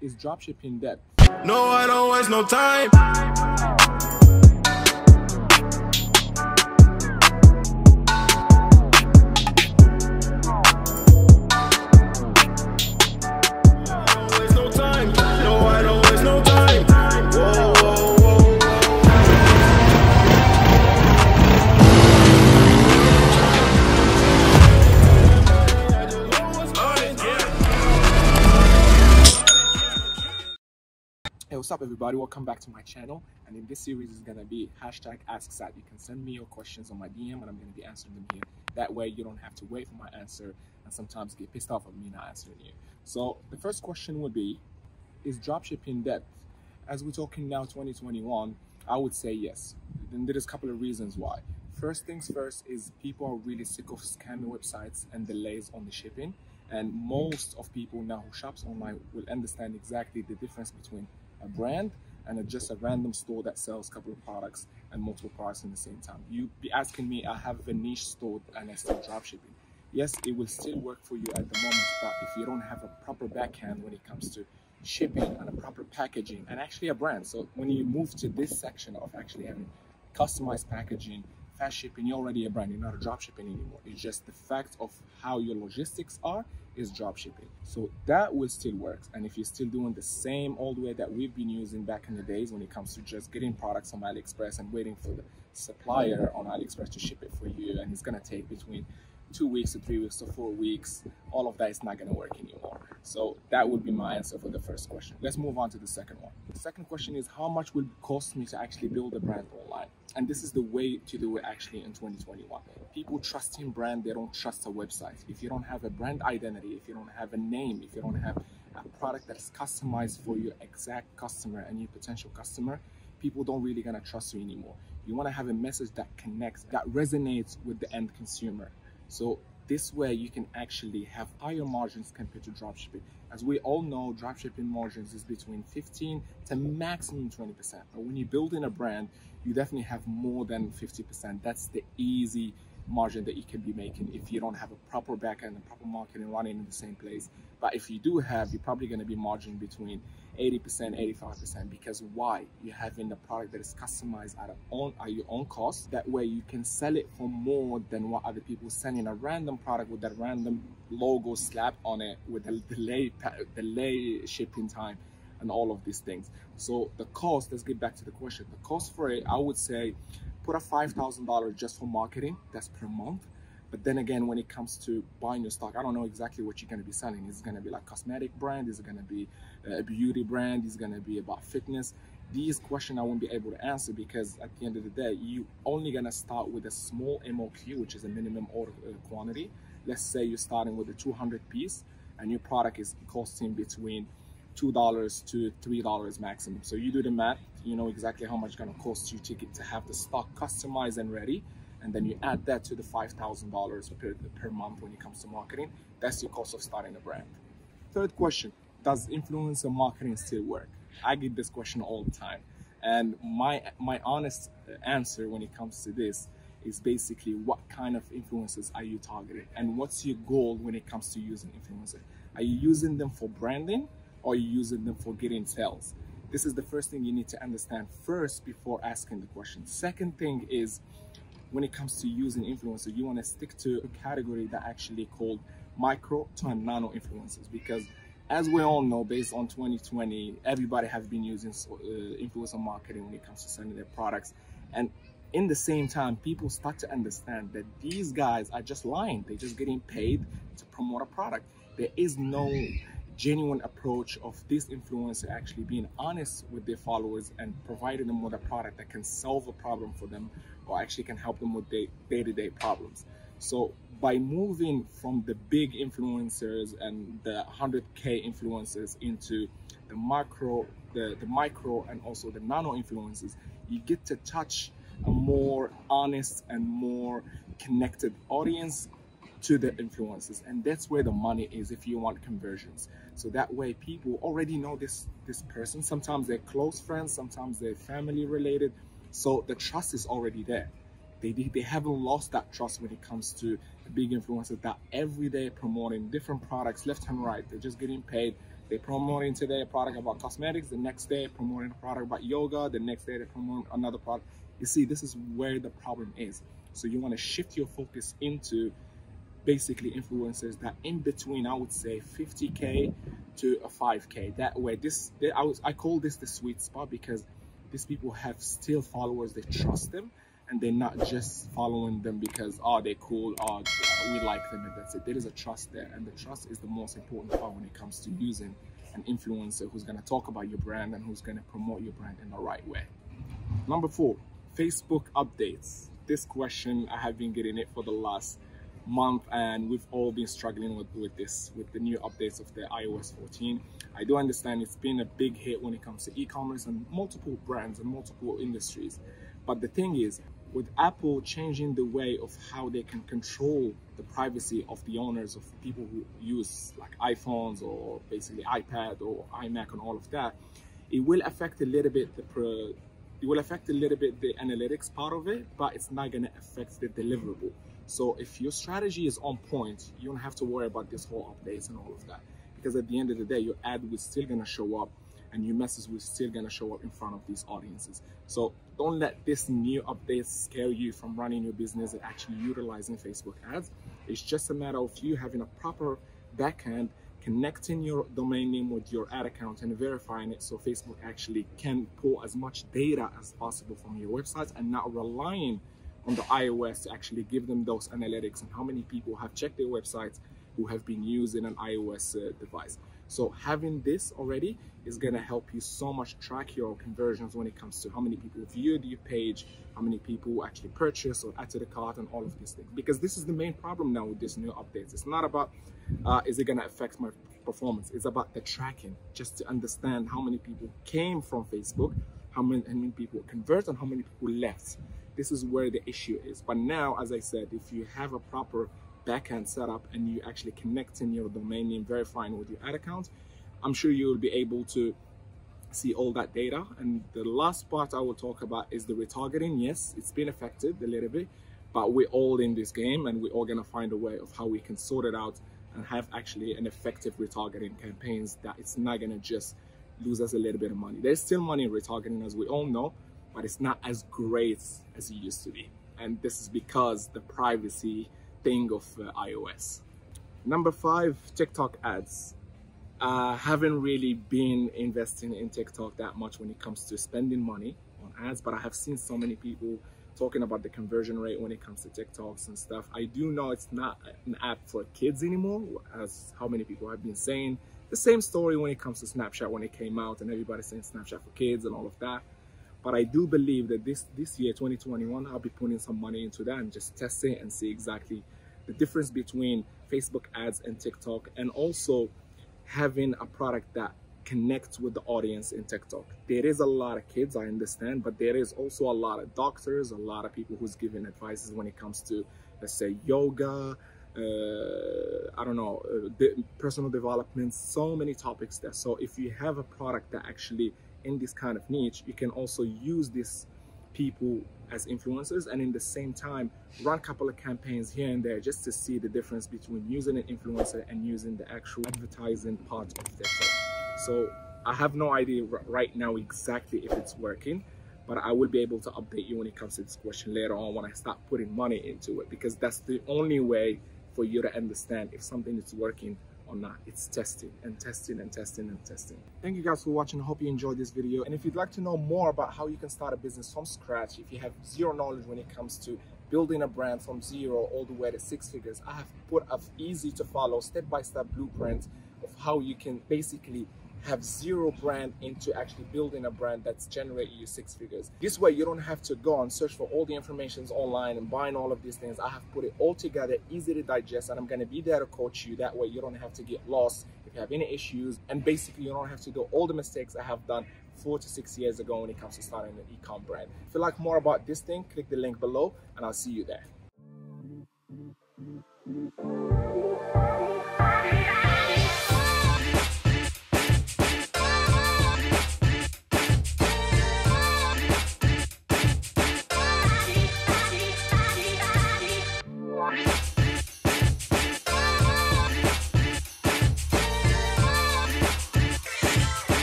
Is dropshipping dead? No, I don't waste no time. Hey, what's up everybody? Welcome back to my channel, and in this series is gonna be hashtag Ask Saad. You can send me your questions on my DM and I'm gonna be answering them here. That way you don't have to wait for my answer and sometimes get pissed off at me not answering you. So the first question would be, is dropshipping dead? As we're talking now 2021, I would say yes. Then there's a couple of reasons why. First things first is people are really sick of scammy websites and delays on the shipping, and most of people now who shops online will understand exactly the difference between a brand and just a random store that sells a couple of products and multiple products in the same time. You be asking me, I have a niche store and I still drop shipping. Yes, it will still work for you at the moment, but if you don't have a proper backhand when it comes to shipping and a proper packaging and actually a brand. So when you move to this section of actually having customized packaging, fast shipping, you're already a brand, you're not a drop shipping anymore. It's just the fact of how your logistics are is drop shipping. So that will still work. And if you're still doing the same old way that we've been using back in the days when it comes to just getting products on AliExpress and waiting for the supplier on AliExpress to ship it for you, and it's gonna take between 2 weeks to 3 weeks to 4 weeks, all of that is not going to work anymore. So that would be my answer for the first question. Let's move on to the second one. The second question is, how much will it cost me to actually build a brand online? And this is the way to do it actually in 2021. People trust in brand, they don't trust a website. If you don't have a brand identity, if you don't have a name, if you don't have a product that is customized for your exact customer and your potential customer, people don't really going to trust you anymore. You want to have a message that connects, that resonates with the end consumer. So this way you can actually have higher margins compared to dropshipping. As we all know, dropshipping margins is between 15 to maximum 20%. But when you're building a brand, you definitely have more than 50%. That's the easy margin that you can be making if you don't have a proper backend and proper marketing running in the same place. But if you do have, you're probably going to be margin between 80%, 85%. Because why? You're having the product that is customized at your own cost. That way you can sell it for more than what other people selling a random product with that random logo slapped on it with a delay shipping time and all of these things. So the cost, let's get back to the question. The cost for it, I would say put a $5,000 just for marketing. That's per month. But then again, when it comes to buying your stock, I don't know exactly what you're going to be selling. Is it going to be like cosmetic brand? Is it going to be a beauty brand? Is it going to be about fitness? These questions I won't be able to answer, because at the end of the day, you only going to start with a small MOQ, which is a minimum order quantity. Let's say you're starting with a 200 piece and your product is costing between $2 to $3 maximum. So you do the math, you know exactly how much it's going to cost you to have the stock customized and ready. And then you add that to the $5,000 per month when it comes to marketing. That's your cost of starting a brand. Third question, does influencer marketing still work? I get this question all the time. And my honest answer when it comes to this is basically, what kind of influencers are you targeting? And what's your goal when it comes to using influencers? Are you using them for branding, or are you using them for getting sales? This is the first thing you need to understand first before asking the question. Second thing is, when it comes to using influencers, you want to stick to a category that actually called micro to nano influencers, because as we all know, based on 2020, everybody has been using influencer marketing when it comes to selling their products. And in the same time, people start to understand that these guys are just lying. They're just getting paid to promote a product. There is no genuine approach of this influencer actually being honest with their followers and providing them with a product that can solve a problem for them, or actually can help them with their day-to-day problems. So by moving from the big influencers and the 100K influencers into the micro and also the nano influencers, you get to touch a more honest and more connected audience to the influencers, and that's where the money is if you want conversions. So that way people already know this person. Sometimes they're close friends, sometimes they're family related, so the trust is already there. They haven't lost that trust when it comes to the big influencers that every day promoting different products left and right. They're just getting paid They're promoting today a product about cosmetics, the next day promoting a product about yoga, the next day they promote another product. You see, this is where the problem is. So you want to shift your focus into basically influencers that in between, I would say 50K to a 5K. That way, I call this the sweet spot, because these people have still followers, they trust them, and they're not just following them because, oh, they're cool, oh, we like them, and that's it. There is a trust there, and the trust is the most important part when it comes to using an influencer who's going to talk about your brand and who's going to promote your brand in the right way. Number 4, Facebook updates. This question, I have been getting it for the last month, and we've all been struggling with the new updates of the iOS 14. I do understand it's been a big hit when it comes to e-commerce and multiple brands and multiple industries. But the thing is, with Apple changing the way of how they can control the privacy of the owners of people who use like iPhones or basically iPad or iMac and all of that, it will affect a little bit the analytics part of it, but it's not going to affect the deliverable. So if your strategy is on point, you don't have to worry about this whole updates and all of that, because at the end of the day, your ad will still going to show up and your message will still going to show up in front of these audiences. So don't let this new updates scare you from running your business and actually utilizing Facebook ads. It's just a matter of you having a proper backend, connecting your domain name with your ad account and verifying it, so Facebook actually can pull as much data as possible from your websites and not relying on the iOS to actually give them those analytics and how many people have checked their websites who have been using an iOS device. So having this already is going to help you so much track your conversions when it comes to how many people viewed your page, how many people actually purchase or add to the cart, and all of these things. Because this is the main problem now with this new updates. It's not about is it going to affect my performance. It's about the tracking, just to understand how many people came from Facebook, how many people convert, and how many people left. This is where the issue is. But now, as I said, if you have a proper backend setup and you actually connecting your domain name, verifying with your ad account, I'm sure you will be able to see all that data. And the last part I will talk about is the retargeting. Yes, it's been affected a little bit, but we're all in this game and we're all gonna find a way of how we can sort it out and have actually an effective retargeting campaigns that it's not gonna just lose us a little bit of money. There's still money in retargeting, as we all know, but it's not as great as it used to be. And this is because the privacy thing of iOS. Number 5, TikTok ads. Haven't really been investing in TikTok that much when it comes to spending money on ads, but I have seen so many people talking about the conversion rate when it comes to TikToks and stuff. I do know it's not an app for kids anymore, as how many people have been saying. The same story when it comes to Snapchat when it came out and everybody's saying Snapchat for kids and all of that. But I do believe that this year, 2021, I'll be putting some money into that and just test it and see exactly the difference between Facebook ads and TikTok, and also having a product that connects with the audience in TikTok. There is a lot of kids, I understand, but there is also a lot of doctors, a lot of people who's giving advices when it comes to, let's say, yoga, I don't know, personal development, so many topics there. So if you have a product that actually in this kind of niche, you can also use these people as influencers and in the same time run a couple of campaigns here and there just to see the difference between using an influencer and using the actual advertising part of TikTok. So I have no idea right now exactly if it's working, but I will be able to update you when it comes to this question later on when I start putting money into it, because that's the only way for you to understand if something is working or not. It's testing and testing and testing and testing. Thank you guys for watching. I hope you enjoyed this video. And if you'd like to know more about how you can start a business from scratch, if you have zero knowledge when it comes to building a brand from zero all the way to 6 figures, I have put an easy to follow step-by-step blueprint of how you can basically have zero brand into actually building a brand that's generating you 6 figures. This way you don't have to go and search for all the informations online and buying all of these things. I have put it all together, easy to digest, and I'm going to be there to coach you. That way you don't have to get lost if you have any issues, and basically you don't have to do all the mistakes I have done 4 to 6 years ago when it comes to starting an e-com brand. If you like more about this thing, click the link below and I'll see you there.